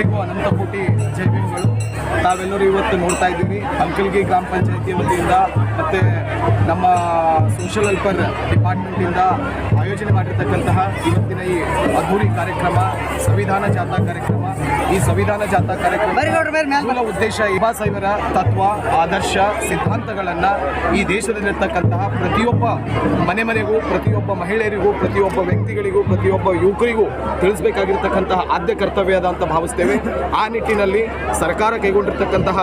ಅನಂತ ಕೋಟಿ ಜೈ ಭೀಮ್ಗಳು. ತಾವೆಲ್ಲರೂ ಇವತ್ತು ನೋಡ್ತಾ ಇದ್ದೀವಿ ಅಂಕಲ್ಗಿ ಗ್ರಾಮ ಪಂಚಾಯತಿ ವತಿಯಿಂದ ಮತ್ತು ನಮ್ಮ ಸೋಷಿಯಲ್ ವೆಲ್ಫೇರ್ ಡಿಪಾರ್ಟ್ಮೆಂಟಿಂದ ಆಯೋಜನೆ ಮಾಡಿರ್ತಕ್ಕಂತಹ ಇವತ್ತಿನ ಈ ಅದ್ಧೂರಿ ಕಾರ್ಯಕ್ರಮ ಸಂವಿಧಾನ ಜಾಥಾ ಕಾರ್ಯಕ್ರಮ. ಈ ಸಂವಿಧಾನ ಜಾಥಾ ಕಾರ್ಯಕ್ರಮ ಮೂಲ ಉದ್ದೇಶ ಬಾಬಾ ಸಾಹೇಬರ ತತ್ವ, ಆದರ್ಶ, ಸಿದ್ಧಾಂತಗಳನ್ನು ಈ ದೇಶದಲ್ಲಿರ್ತಕ್ಕಂತಹ ಪ್ರತಿಯೊಬ್ಬ ಮನೆಗೂ, ಪ್ರತಿಯೊಬ್ಬ ಮಹಿಳೆಯರಿಗೂ, ಪ್ರತಿಯೊಬ್ಬ ವ್ಯಕ್ತಿಗಳಿಗೂ, ಪ್ರತಿಯೊಬ್ಬ ಯುವಕರಿಗೂ ತಿಳಿಸಬೇಕಾಗಿರ್ತಕ್ಕಂತಹ ಆದ್ಯ ಕರ್ತವ್ಯ ಅಂತ ಭಾವಿಸ್ತೇವೆ. ಆ ನಿಟ್ಟಿನಲ್ಲಿ ಸರ್ಕಾರ ಕೈಗೊಂಡಿರ್ತಕ್ಕಂತಹ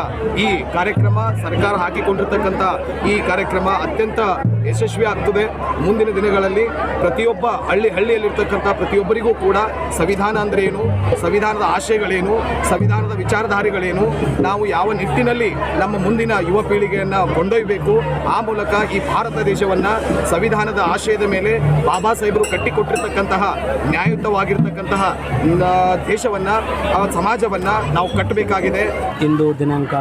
ಈ ಕಾರ್ಯಕ್ರಮ, ಸರ್ಕಾರ ಹಾಕಿಕೊಂಡಿರ್ತಕ್ಕಂಥ ಈ ಕಾರ್ಯಕ್ರಮ ಅತ್ಯಂತ ಯಶಸ್ವಿ ಆಗ್ತದೆ. ಮುಂದಿನ ದಿನಗಳಲ್ಲಿ ಪ್ರತಿಯೊಬ್ಬ ಹಳ್ಳಿಯಲ್ಲಿರ್ತಕ್ಕಂಥ ಪ್ರತಿಯೊಬ್ಬರಿಗೂ ಕೂಡ ಸಂವಿಧಾನ ಅಂದರೆ ಏನು, ಸಂವಿಧಾನದ ಆಶಯಗಳೇನು, ಸಂವಿಧಾನದ ವಿಚಾರಧಾರೆಗಳೇನು, ನಾವು ಯಾವ ನಿಟ್ಟಿನಲ್ಲಿ ನಮ್ಮ ಮುಂದಿನ ಯುವ ಪೀಳಿಗೆಯನ್ನು ಕೊಂಡೊಯ್ಯಬೇಕು, ಆ ಮೂಲಕ ಈ ಭಾರತ ದೇಶವನ್ನು ಸಂವಿಧಾನದ ಆಶಯದ ಮೇಲೆ ಬಾಬಾ ಸಾಹೇಬರು ಕಟ್ಟಿಕೊಟ್ಟಿರ್ತಕ್ಕಂತಹ ನ್ಯಾಯಯುತವಾಗಿರ್ತಕ್ಕಂತಹ ದೇಶವನ್ನು, ಸಮಾಜವನ್ನು ನಾವು ಕಟ್ಟಬೇಕಾಗಿದೆ. ಇಂದು ದಿನಾಂಕ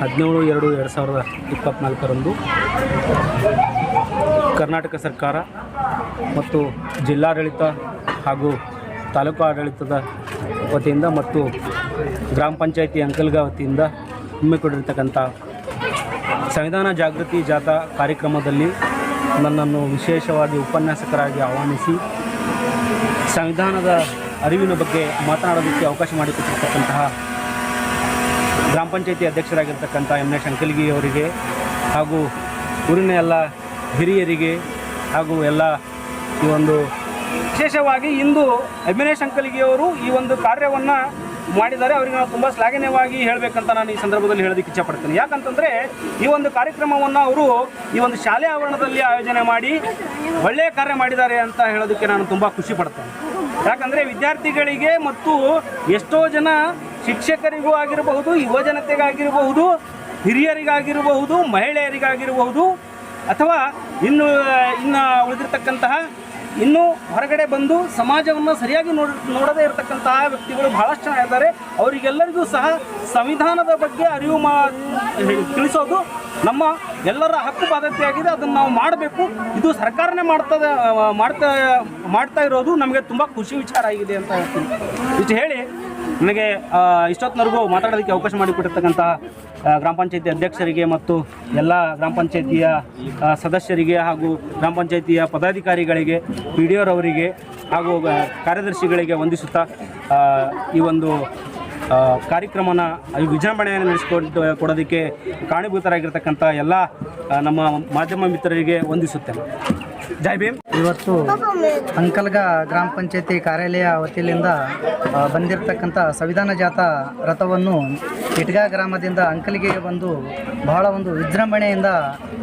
17/2/2024 ಕರ್ನಾಟಕ ಸರ್ಕಾರ ಮತ್ತು ಜಿಲ್ಲಾಡಳಿತ ಹಾಗೂ ತಾಲೂಕು ಆಡಳಿತದ ವತಿಯಿಂದ ಮತ್ತು ಗ್ರಾಮ ಪಂಚಾಯತಿ ಅಂಕಲ್ಗಾ ವತಿಯಿಂದ ಹಮ್ಮಿಕೊಂಡಿರ್ತಕ್ಕಂಥ ಸಂವಿಧಾನ ಜಾಗೃತಿ ಜಾಥಾ ಕಾರ್ಯಕ್ರಮದಲ್ಲಿ ನನ್ನನ್ನು ವಿಶೇಷವಾಗಿ ಉಪನ್ಯಾಸಕರಾಗಿ ಆಹ್ವಾನಿಸಿ ಸಂವಿಧಾನದ ಅರಿವಿನ ಬಗ್ಗೆ ಮಾತನಾಡೋದಕ್ಕೆ ಅವಕಾಶ ಮಾಡಿಕೊಟ್ಟಿರ್ತಕ್ಕಂತಹ ಗ್ರಾಮ ಪಂಚಾಯತಿ ಅಧ್ಯಕ್ಷರಾಗಿರ್ತಕ್ಕಂಥ ಎಮ್.ಎಸ್. ಅಂಕಲ್ಗಿ ಅವರಿಗೆ ಹಾಗೂ ಊರಿನ ಎಲ್ಲ ಹಿರಿಯರಿಗೆ ಹಾಗೂ ಎಲ್ಲ ಈ ಒಂದು ವಿಶೇಷವಾಗಿ ಇಂದು ಎಮ್.ಎಸ್. ಅಂಕಲ್ಗಿ ಅವರು ಈ ಒಂದು ಕಾರ್ಯವನ್ನು ಮಾಡಿದ್ದಾರೆ. ಅವರಿಗೆ ನಾವು ತುಂಬ ಶ್ಲಾಘನೀಯವಾಗಿ ಹೇಳಬೇಕಂತ ನಾನು ಈ ಸಂದರ್ಭದಲ್ಲಿ ಹೇಳೋದಕ್ಕೆ ಇಚ್ಛಪಡ್ತೇನೆ. ಯಾಕಂತಂದರೆ ಈ ಒಂದು ಕಾರ್ಯಕ್ರಮವನ್ನು ಅವರು ಈ ಒಂದು ಶಾಲೆ ಆವರಣದಲ್ಲಿ ಆಯೋಜನೆ ಮಾಡಿ ಒಳ್ಳೆಯ ಕಾರ್ಯ ಮಾಡಿದ್ದಾರೆ ಅಂತ ಹೇಳೋದಕ್ಕೆ ನಾನು ತುಂಬ ಖುಷಿ ಪಡ್ತೇನೆ. ಯಾಕಂದರೆ ವಿದ್ಯಾರ್ಥಿಗಳಿಗೆ ಮತ್ತು ಎಷ್ಟೋ ಜನ ಶಿಕ್ಷಕರಿಗೂ ಆಗಿರಬಹುದು, ಯುವಜನತೆಗಾಗಿರಬಹುದು, ಹಿರಿಯರಿಗಾಗಿರಬಹುದು, ಮಹಿಳೆಯರಿಗಾಗಿರಬಹುದು, ಅಥವಾ ಇನ್ನು ಉಳಿದಿರ್ತಕ್ಕಂತಹ ಇನ್ನೂ ಹೊರಗಡೆ ಬಂದು ಸಮಾಜವನ್ನು ಸರಿಯಾಗಿ ನೋಡದೇ ಇರತಕ್ಕಂತಹ ವ್ಯಕ್ತಿಗಳು ಭಾಳಷ್ಟು ಜನ ಇದ್ದಾರೆ. ಅವರಿಗೆಲ್ಲರಿಗೂ ಸಹ ಸಂವಿಧಾನದ ಬಗ್ಗೆ ಅರಿವು ತಿಳಿಸೋದು ನಮ್ಮ ಎಲ್ಲರ ಹಕ್ಕು ಬಾಧ್ಯತೆಯಾಗಿದೆ. ಅದನ್ನು ನಾವು ಮಾಡಬೇಕು. ಇದು ಸರ್ಕಾರನೇ ಮಾಡ್ತಾ ಇರೋದು ನಮಗೆ ತುಂಬ ಖುಷಿ ವಿಚಾರ ಆಗಿದೆ ಅಂತ ಹೇಳ್ತೀನಿ. ಇಷ್ಟು ಹೇಳಿ ನನಗೆ ಇಷ್ಟೊತ್ತಿನವರೆಗೂ ಮಾತಾಡೋದಕ್ಕೆ ಅವಕಾಶ ಮಾಡಿಕೊಟ್ಟಿರ್ತಕ್ಕಂಥ ಗ್ರಾಮ ಪಂಚಾಯತಿ ಅಧ್ಯಕ್ಷರಿಗೆ ಮತ್ತು ಎಲ್ಲ ಗ್ರಾಮ ಪಂಚಾಯತಿಯ ಸದಸ್ಯರಿಗೆ ಹಾಗೂ ಗ್ರಾಮ ಪಂಚಾಯತಿಯ ಪದಾಧಿಕಾರಿಗಳಿಗೆ, ಪಿ ಡಿ ಅವರಿಗೆ ಹಾಗೂ ಕಾರ್ಯದರ್ಶಿಗಳಿಗೆ ವಂದಿಸುತ್ತಾ ಈ ಒಂದು ಕಾರ್ಯಕ್ರಮನ ವಿಜೃಂಭಣೆಯನ್ನು ನಡೆಸಿಕೊಡೋದಕ್ಕೆ ಕಾರಣೀಭೂತರಾಗಿರ್ತಕ್ಕಂಥ ಎಲ್ಲ ನಮ್ಮ ಮಾಧ್ಯಮ ಮಿತ್ರರಿಗೆ ವಂದಿಸುತ್ತೇನೆ. ಜೈ ಭೀಮ್. ಇವತ್ತು ಅಂಕಲ್ಗಾ ಗ್ರಾಮ ಪಂಚಾಯತಿ ಕಾರ್ಯಾಲಯ ವತಿಯಿಂದ ಬಂದಿರತಕ್ಕಂಥ ಸಂವಿಧಾನ ಜಾಥಾ ರಥವನ್ನು ಇಟ್ಗಾ ಗ್ರಾಮದಿಂದ ಅಂಕಲ್ಗಿಗೆ ಬಂದು ಬಹಳ ಒಂದು ವಿಜೃಂಭಣೆಯಿಂದ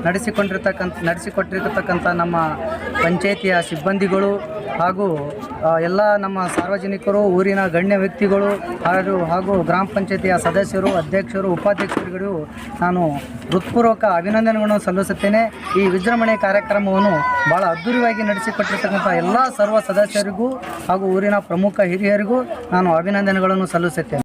ನಡೆಸಿಕೊಟ್ಟಿರ್ತಕ್ಕಂಥ ನಮ್ಮ ಪಂಚಾಯತಿಯ ಸಿಬ್ಬಂದಿಗಳು ಹಾಗೂ ಎಲ್ಲ ನಮ್ಮ ಸಾರ್ವಜನಿಕರು, ಊರಿನ ಗಣ್ಯ ವ್ಯಕ್ತಿಗಳು ಹಾಗೂ ಗ್ರಾಮ ಪಂಚಾಯತಿಯ ಸದಸ್ಯರು, ಅಧ್ಯಕ್ಷರು, ಉಪಾಧ್ಯಕ್ಷರುಗಳು ನಾನು ಹೃತ್ಪೂರ್ವಕ ಅಭಿನಂದನೆಗಳನ್ನು ಸಲ್ಲಿಸುತ್ತೇನೆ. ಈ ವಿಜೃಂಭಣೆ ಕಾರ್ಯಕ್ರಮವನ್ನು ಭಾಳ ಅದ್ಧೂರಿಯಾಗಿ ನಡೆಸಿಕೊಟ್ಟಿರ್ತಕ್ಕಂಥ ಎಲ್ಲ ಸರ್ವ ಸದಸ್ಯರಿಗೂ ಹಾಗೂ ಊರಿನ ಪ್ರಮುಖ ಹಿರಿಯರಿಗೂ ನಾನು ಅಭಿನಂದನೆಗಳನ್ನು ಸಲ್ಲಿಸುತ್ತೇನೆ.